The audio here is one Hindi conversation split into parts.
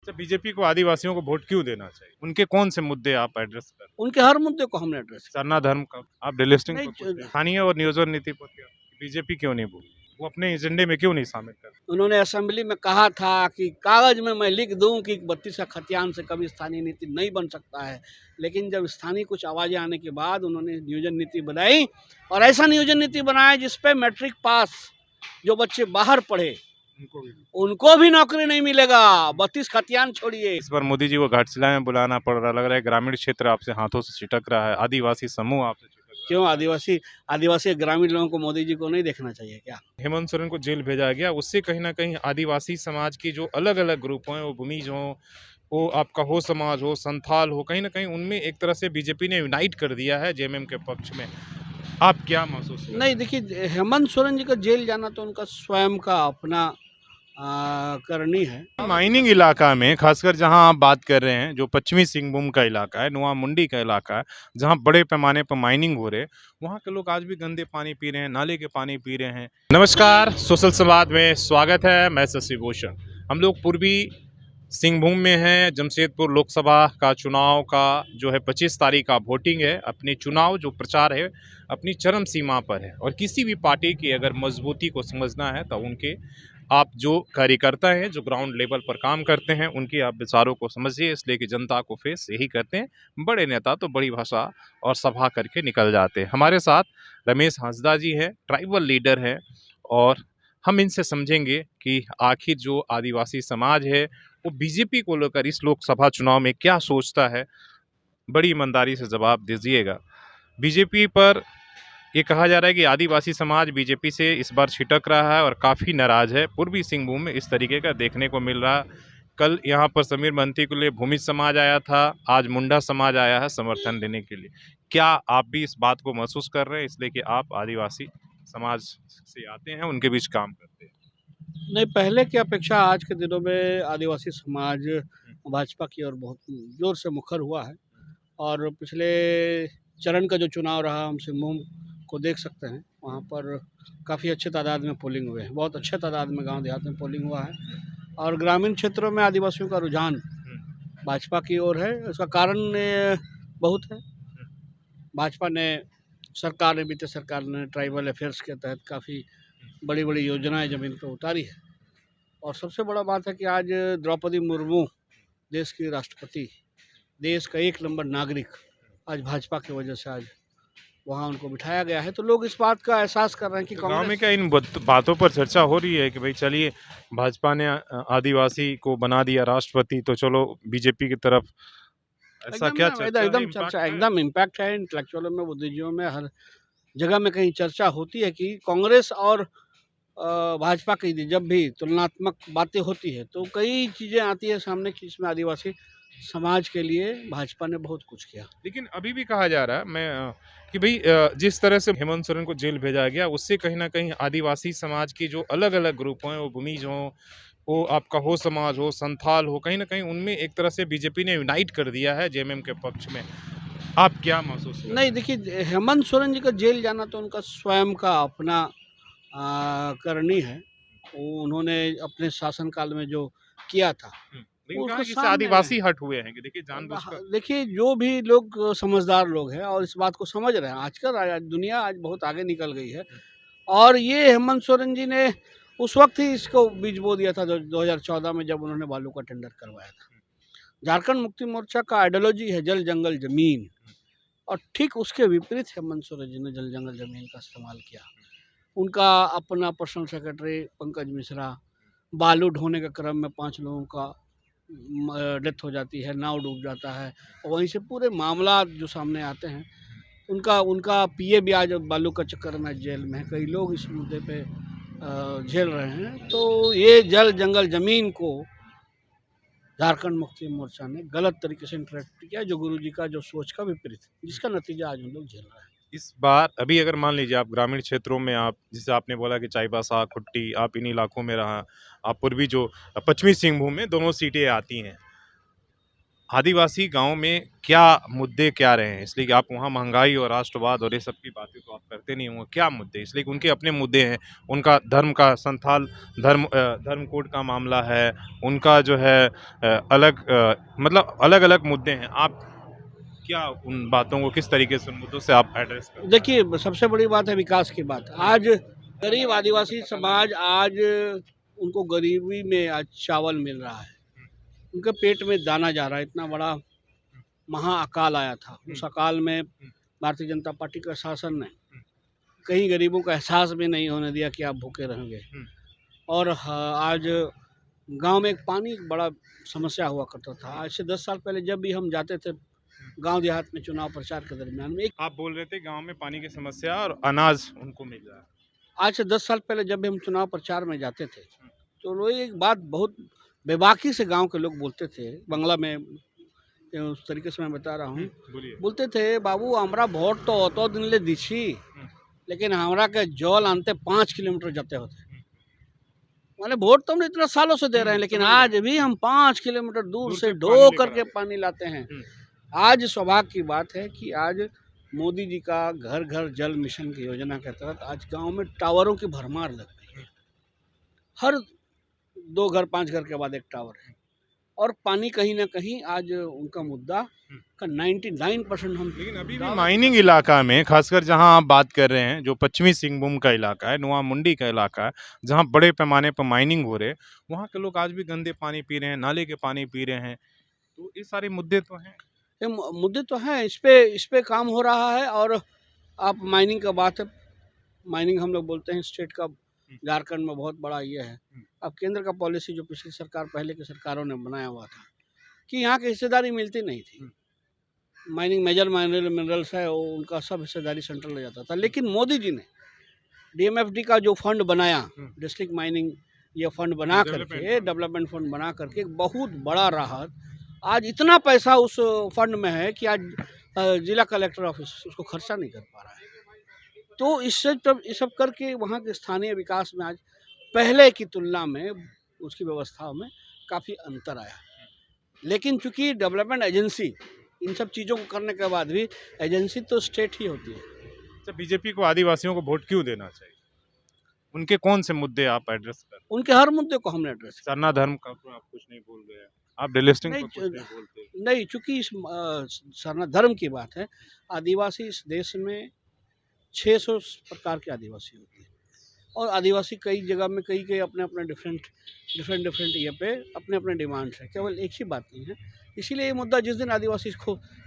अच्छा, बीजेपी को आदिवासियों को वोट क्यों देना चाहिए? उनके कौन से मुद्दे आप एड्रेस कर? उनके हर मुद्दे को हमने एड्रेस किया। सरना धर्म का आप डिलिस्टिंग नहीं पर पूछ रहे हैं। स्थानीय और नियोजन नीति पर क्या बीजेपी क्यों नहीं बोली? वो अपने एजेंडे में क्यों नहीं शामिल कर? उन्होंने असेंबली में कहा था कि कागज में मैं लिख दूं कि 32 का खतियान से कभी स्थानीय नीति नहीं बन सकता है, लेकिन जब स्थानीय कुछ आवाज़ें आने के बाद उन्होंने नियोजन नीति बनाई और ऐसा नियोजन नीति बनाया जिसपे मैट्रिक पास जो बच्चे बाहर पढ़े उनको भी नौकरी नहीं मिलेगा। 32 खतियान छोड़िए। इस बार मोदी जी को घाटशिला में बुलाना पड़ रहा, लग रहा है ग्रामीण क्षेत्र आपसे हाथों से छिटक रहा है, आदिवासी समूह आपसे छिटक रहा है। क्यों आदिवासी आदिवासी ग्रामीण लोगों को मोदी जी को नहीं देखना चाहिए क्या? हेमंत सोरेन को जेल भेजा गया, उससे कहीं ना कहीं आदिवासी समाज की जो अलग अलग ग्रुप हैं, वो भूमिज हो, वो आपका हो समाज हो, संथाल हो, कहीं ना कहीं उनमें एक तरह से बीजेपी ने यूनाइट कर दिया है जेएमएम के पक्ष में। आप क्या महसूस कर रहे नहीं, देखिए हेमंत सोरेन जी का जेल जाना तो उनका स्वयं का अपना करनी है। हैं? माइनिंग इलाका में खासकर जहां आप बात कर रहे हैं, जो पश्चिमी सिंहभूम का इलाका है, नुआ मुंडी का इलाका है, जहां बड़े पैमाने पर माइनिंग हो रहे, वहां के लोग आज भी गंदे पानी पी रहे हैं, नाले के पानी पी रहे हैं। नमस्कार, सोशल संवाद में स्वागत है। मैं शशि भूषण। हम लोग पूर्वी सिंहभूम में हैं। जमशेदपुर लोकसभा का चुनाव का जो है 25 तारीख का वोटिंग है। अपनी चुनाव जो प्रचार है अपनी चरम सीमा पर है, और किसी भी पार्टी की अगर मजबूती को समझना है तो उनके आप जो कार्यकर्ता हैं, जो ग्राउंड लेवल पर काम करते हैं, उनके आप विचारों को समझिए, इसलिए कि जनता को फेस यही करते हैं। बड़े नेता तो बड़ी भाषा और सभा करके निकल जाते हैं। हमारे साथ रमेश हांसदा जी है, ट्राइबल लीडर है, और हम इनसे समझेंगे कि आखिर जो आदिवासी समाज है वो बीजेपी को लेकर इस लोकसभा चुनाव में क्या सोचता है। बड़ी ईमानदारी से जवाब दीजिएगा। बीजेपी पर ये कहा जा रहा है कि आदिवासी समाज बीजेपी से इस बार छिटक रहा है और काफ़ी नाराज है। पूर्वी सिंहभूम में इस तरीके का देखने को मिल रहा। कल यहाँ पर समीर मंत्री के लिए भूमिज समाज आया था, आज मुंडा समाज आया है समर्थन देने के लिए। क्या आप भी इस बात को महसूस कर रहे हैं, इसलिए कि आप आदिवासी समाज से आते हैं, उनके बीच काम करते हैं? नहीं, पहले की अपेक्षा आज के दिनों में आदिवासी समाज भाजपा की ओर बहुत जोर से मुखर हुआ है, और पिछले चरण का जो चुनाव रहा हम सिंहभूम को देख सकते हैं। वहाँ पर काफ़ी अच्छे तादाद में पोलिंग हुए हैं, बहुत अच्छे तादाद में गांव देहात में पोलिंग हुआ है, और ग्रामीण क्षेत्रों में आदिवासियों का रुझान भाजपा की ओर है। इसका कारण बहुत है। भाजपा ने बीते सरकार ने ट्राइबल अफेयर्स के तहत काफ़ी बड़ी बड़ी योजनाएं ज़मीन पर उतारी है, और सबसे बड़ा बात है कि आज द्रौपदी मुर्मू देश की राष्ट्रपति, देश का एक नंबर नागरिक, आज भाजपा की वजह से आज वहाँ उनको बिठाया गया है। तो लोग इस बात का एहसास कर रहे हैं कि तो गांव में कांग्रेस क्या इन बातों पर चर्चा हो रही है कि भाई चलिए, भाजपा ने आदिवासी को बना दिया राष्ट्रपति, तो चलो बीजेपी की तरफ, ऐसा एकदम क्या ना चर्चा है, एकदम इम्पैक्ट चर्चा है? एकदम इम्पैक्ट है। इंटेलेक्चुअलों में, बुद्धिजीवियों में, हर जगह में कहीं चर्चा होती है कि कांग्रेस और भाजपा की जब भी तुलनात्मक बातें होती है तो कई चीज़ें आती है सामने कि इसमें आदिवासी समाज के लिए भाजपा ने बहुत कुछ किया। लेकिन अभी भी कहा जा रहा है कि भाई जिस तरह से हेमंत सोरेन को जेल भेजा गया, उससे कहीं ना कहीं आदिवासी समाज की जो अलग अलग ग्रुप हैं, वो भूमिज हो, वो आपका हो समाज हो, संथाल हो, कहीं ना कहीं उनमें एक तरह से बीजेपी ने यूनाइट कर दिया है जेएमएम के पक्ष में। आप क्या महसूस कर रहे नहीं, हैं? देखिए हेमंत सोरेन जी का जेल जाना तो उनका स्वयं का अपना करनी है। वो उन्होंने अपने शासनकाल में जो किया था लेकिन वो कहा उसके कि इससे सामने है। आदिवासी हट हुए हैं कि देखिए जानबूझकर। देखिए जो भी लोग समझदार लोग हैं और इस बात को समझ रहे हैं, आजकल दुनिया आज बहुत आगे निकल गई है, और ये हेमंत सोरेन जी ने उस वक्त ही इसको बीज बो दिया था 2014 में, जब उन्होंने बालू का टेंडर करवाया था। झारखंड मुक्ति मोर्चा का आइडियोलॉजी है जल जंगल जमीन, और ठीक उसके विपरीत हेमंत सोरेन जी ने जल जंगल जमीन का इस्तेमाल किया। उनका अपना पर्सनल सेक्रेटरी पंकज मिश्रा, बालू ढोने के क्रम में 5 लोगों का डेथ हो जाती है, नाव डूब जाता है, और वहीं से पूरे मामला जो सामने आते हैं। उनका उनका पीए भी आज बालू का चक्कर में जेल में है। कई लोग इस मुद्दे पे झेल रहे हैं। तो ये जल जंगल जमीन को झारखंड मुक्ति मोर्चा ने गलत तरीके से इंटरेक्ट किया, जो गुरुजी का जो सोच का विपरीत है, जिसका नतीजा आज हम लोग झेल रहे हैं। इस बार अभी अगर मान लीजिए आप ग्रामीण क्षेत्रों में, आप जैसे आपने बोला कि चाईबासा, खुट्टी, आप इन इलाकों में रहा, आप पूर्वी जो पश्चिमी सिंहभूम में दोनों सीटें आती हैं, आदिवासी गांव में क्या मुद्दे क्या रहे हैं? इसलिए कि आप वहाँ महंगाई और राष्ट्रवाद और ये सब की बातें तो आप करते नहीं होंगे। क्या मुद्दे? इसलिए कि उनके अपने मुद्दे हैं। उनका धर्म का संथाल धर्म कोड का मामला है। उनका जो है मतलब अलग-अलग मुद्दे हैं। आप क्या उन बातों को किस तरीके से उन मुद्दों से आप एड्रेस करते हैं? देखिए, सबसे बड़ी बात है विकास की बात। आज गरीब आदिवासी समाज आज उनको गरीबी में आज चावल मिल रहा है, उनके पेट में दाना जा रहा है। इतना बड़ा महाअकाल आया था, उस अकाल में भारतीय जनता पार्टी का शासन ने कहीं गरीबों का एहसास भी नहीं होने दिया कि आप भूखे रहेंगे। और आज गांव में एक पानी एक बड़ा समस्या हुआ करता था। आज से 10 साल पहले जब भी हम जाते थे गांव देहात में चुनाव प्रचार के दरमियान में, आप बोल रहे थे गाँव में पानी की समस्या और अनाज उनको मिल रहा है। आज से 10 साल पहले जब भी हम चुनाव प्रचार में जाते थे तो लोग एक बात बहुत बेबाकी से गांव के लोग बोलते थे, बांग्ला में उस तरीके से मैं बता रहा हूँ। बोलिए। बोलते थे, बाबू हमरा वोट तो अतो दिन ले दीछी, लेकिन हमरा के जल आनते 5 किलोमीटर जाते होते। माने वोट तो हम इतना सालों से दे रहे हैं, लेकिन आज भी हम 5 किलोमीटर दूर से ढो करके पानी लाते हैं। आज सौभाग्य की बात है कि आज मोदी जी का घर घर जल मिशन की योजना के तहत आज गांव में टावरों की भरमार लग गई है। हर 2 घर 5 घर के बाद एक टावर है, और पानी कहीं ना कहीं आज उनका मुद्दा का 99% हम। लेकिन अभी भी माइनिंग इलाका में, खासकर जहां आप बात कर रहे हैं, जो पश्चिमी सिंहभूम का इलाका है, नुआ मुंडी का इलाका है, जहां बड़े पैमाने पर माइनिंग हो रहे हैं, वहां के लोग आज भी गंदे पानी पी रहे हैं, नाले के पानी पी रहे हैं। तो ये सारे मुद्दे तो हैं। ये मुद्दे तो हैं, इस पे काम हो रहा है। और आप माइनिंग का बात है, माइनिंग हम लोग बोलते हैं स्टेट का, झारखंड में बहुत बड़ा ये है। अब केंद्र का पॉलिसी जो पिछली सरकार पहले की सरकारों ने बनाया हुआ था कि यहाँ की हिस्सेदारी मिलती नहीं थी। माइनिंग मेजर मिनरल्स है वो उनका सब हिस्सेदारी सेंट्रल ले जाता था, लेकिन मोदी जी ने डीएमएफडी का जो फंड बनाया, डिस्ट्रिक्ट माइनिंग ये फंड बना करके, डेवलपमेंट फंड बना करके एक बहुत बड़ा राहत, आज इतना पैसा उस फंड में है कि आज जिला कलेक्टर ऑफिस उसको खर्चा नहीं कर पा रहा है। तो इससे तब ये सब करके वहाँ के स्थानीय विकास में आज पहले की तुलना में उसकी व्यवस्थाओं में काफ़ी अंतर आया। लेकिन चूंकि डेवलपमेंट एजेंसी इन सब चीज़ों को करने के बाद भी एजेंसी तो स्टेट ही होती है। अच्छा, बीजेपी को आदिवासियों को वोट क्यों देना चाहिए? उनके कौन से मुद्दे आप एड्रेस कर रहे हैं? उनके हर मुद्दे को हमने एड्रेस किया। सरना धर्म का तो आप कुछ नहीं बोल रहे हैं, आप डेलिस्टिंग नहीं, पर कुछ नहीं बोलते। नहीं, चूंकि इस सरना धर्म की बात है, आदिवासी इस देश में 600 प्रकार के आदिवासी होते हैं, और आदिवासी कई जगह में कई कई अपने अपने डिफरेंट ये पे अपने अपने डिमांड्स है, केवल एक ही बात नहीं है। इसीलिए ये मुद्दा जिस दिन आदिवासी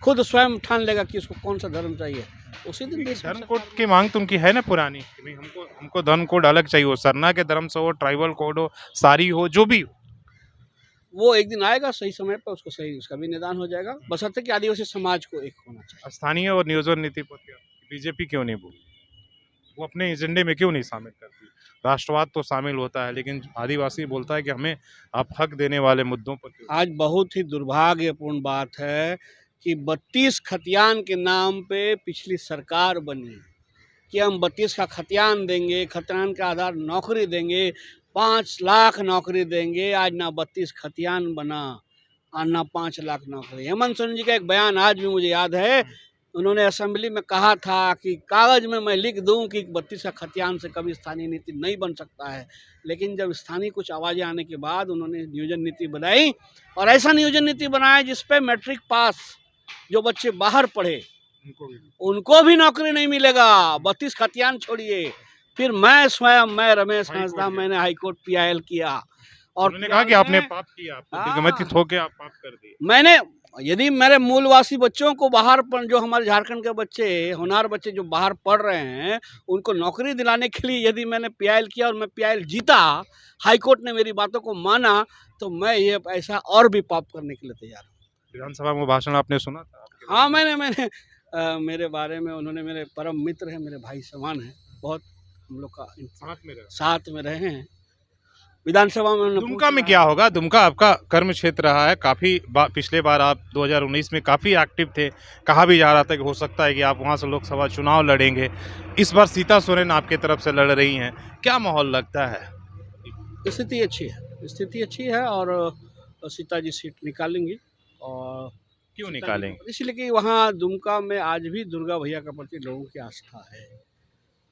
खुद स्वयं ठान लेगा कि उसको कौन सा धर्म चाहिए, उसी दिन धर्म कोड की मांग तो उनकी है ना पुरानी कि भाई हमको धर्म कोड अलग चाहिए, हो सरना के धर्म से हो, ट्राइबल कोड हो, सारी हो, जो भी हो। वो एक दिन आएगा सही समय पर, उसको सही उसका भी निदान हो जाएगा, बशर्ते कि आदिवासी समाज को एक होना चाहिए। स्थानीय और नियोजन नीति पर बीजेपी क्यों नहीं बोली? वो अपने एजेंडे में क्यों नहीं शामिल करती? राष्ट्रवाद तो शामिल होता है, लेकिन आदिवासी बोलता है कि हमें आप हक देने वाले मुद्दों पर क्यों? आज बहुत ही दुर्भाग्यपूर्ण बात है कि 32 खतियान के नाम पे पिछली सरकार बनी कि हम 32 का खतियान देंगे, खतियान के आधार नौकरी देंगे, 5 लाख नौकरी देंगे। आज ना 32 खतियान बना और ना 5 लाख नौकरी। हेमंत सोरेन जी का एक बयान आज भी मुझे याद है, उन्होंने असेंबली में कहा था कि कागज़ में मैं लिख दूं कि 32 का खतियान से कभी स्थानीय नीति नहीं बन सकता है। लेकिन जब स्थानीय कुछ आवाज़ें आने के बाद उन्होंने नियोजन नीति बनाई, और ऐसा नियोजन नीति बनाया जिस पे मैट्रिक पास जो बच्चे बाहर पढ़े उनको भी नौकरी नहीं मिलेगा। 32 खतियान छोड़िए, फिर मैं रमेश हंसदा मैंने हाईकोर्ट PIL किया, और उन्होंने कहा कि आपने पाप किया, आपको दिग्गमित होके आप पाप कर दिए। मैंने, यदि मेरे मूलवासी बच्चों को बाहर पर, जो हमारे झारखंड के बच्चे होनहार बच्चे जो बाहर पढ़ रहे हैं, उनको नौकरी दिलाने के लिए यदि मैंने PIL किया और मैं PIL जीता, हाईकोर्ट ने मेरी बातों को माना, तो मैं ये ऐसा और भी पाप करने के लिए तैयार हूँ। विधानसभा में भाषण आपने सुना था? हाँ, मैंने मेरे बारे में, उन्होंने, मेरे परम मित्र हैं, मेरे भाई समान हैं, बहुत हम लोग का साथ में रहे हैं। विधानसभा में दुमका में क्या होगा? दुमका आपका कर्म क्षेत्र रहा है, काफ़ी पिछले बार आप 2019 में काफ़ी एक्टिव थे, कहा भी जा रहा था कि हो सकता है कि आप वहाँ से लोकसभा चुनाव लड़ेंगे। इस बार सीता सोरेन आपके तरफ से लड़ रही हैं, क्या माहौल लगता है? स्थिति अच्छी है, और सीता जी सीट निकालेंगी। और क्यों सीता जी निकालेंगे? को इसलिए कि वहाँ दुमका में आज भी दुर्गा भैया के प्रति लोगों की आस्था है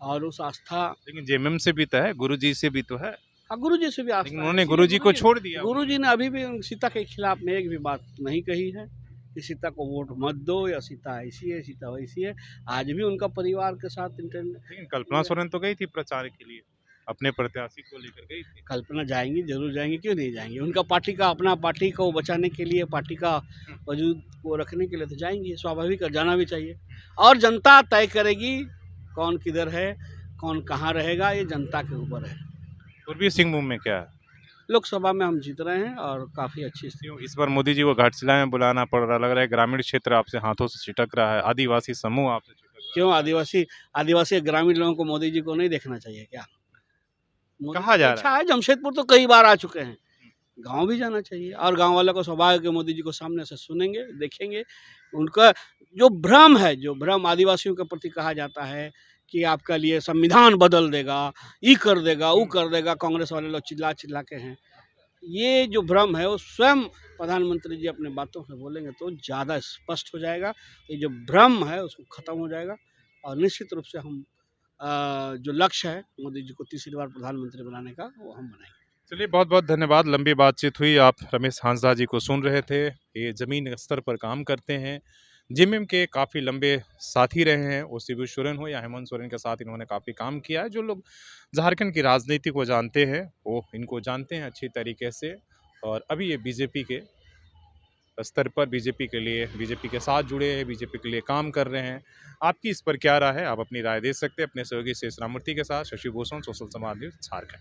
और उस आस्था लेकिन जेएमएम से भी तो है, गुरुजी से भी तो है, हाँ, गुरु जी से भी लेकिन आस्था है। उन्होंने इसीलिए गुरुजी को छोड़ दिया। गुरु जी ने अभी भी सीता के खिलाफ में एक भी बात नहीं कही है कि सीता को वोट मत दो या सीता ऐसी है सीता वैसी है। आज भी उनका परिवार के साथ लेकिन कल्पना सोरेन तो गई थी प्रचार के लिए, अपने प्रत्याशी को लेकर गई थी। कल्पना जाएंगी, जरूर जाएंगी, क्यों नहीं जाएंगी। उनका पार्टी का अपना पार्टी को बचाने के लिए, पार्टी का वजूद को रखने के लिए तो जाएंगी, स्वाभाविक है, जाना भी चाहिए। और जनता तय करेगी कौन किधर है, कौन कहाँ रहेगा, ये जनता के ऊपर है। पूर्वी सिंहभूम में क्या है? लोकसभा में हम जीत रहे हैं और काफ़ी अच्छी स्थिति। क्यों इस बार मोदी जी को घाटशिला में बुलाना पड़ रहा, लग रहा है ग्रामीण क्षेत्र आपसे हाथों से छिटक रहा है, आदिवासी समूह आपसे छिटक रहा क्यों आदिवासी ग्रामीण लोगों को मोदी जी को नहीं देखना चाहिए क्या? मोदी कहा जी जा तो रहा अच्छा है, जमशेदपुर तो कई बार आ चुके हैं, गाँव भी जाना चाहिए और गाँव वालों को स्वभाव है कि मोदी जी को सामने से सुनेंगे, देखेंगे। उनका जो भ्रम है, जो भ्रम आदिवासियों के प्रति कहा जाता है कि आपका लिए संविधान बदल देगा, ये कर देगा, वो कर देगा, कांग्रेस वाले लोग चिल्ला-चिल्ला के हैं। ये जो भ्रम है वो स्वयं प्रधानमंत्री जी अपने बातों से बोलेंगे तो ज़्यादा स्पष्ट हो जाएगा। ये जो भ्रम है उसको ख़त्म हो जाएगा और निश्चित रूप से हम जो लक्ष्य है मोदी जी को तीसरी बार प्रधानमंत्री बनाने का, वो हम बनाएँगे। चलिए बहुत-बहुत धन्यवाद, लंबी बातचीत हुई। आप रमेश हांसदा जी को सुन रहे थे, ये ज़मीन स्तर पर काम करते हैं, जेएमएम के काफ़ी लंबे साथी रहे हैं, वो शिबू सोरेन हो या हेमंत सोरेन के साथ इन्होंने काफ़ी काम किया है। जो लोग झारखंड की राजनीति को जानते हैं, वो इनको जानते हैं अच्छी तरीके से और अभी ये बीजेपी के स्तर पर बीजेपी के साथ जुड़े हैं, बीजेपी के लिए काम कर रहे हैं। आपकी इस पर क्या राय है? आप अपनी राय दे सकते हैं अपने सहयोगी शेष राममूर्ति के साथ। शशि भूषण, सोशल समाज न्यूज़, झारखंड।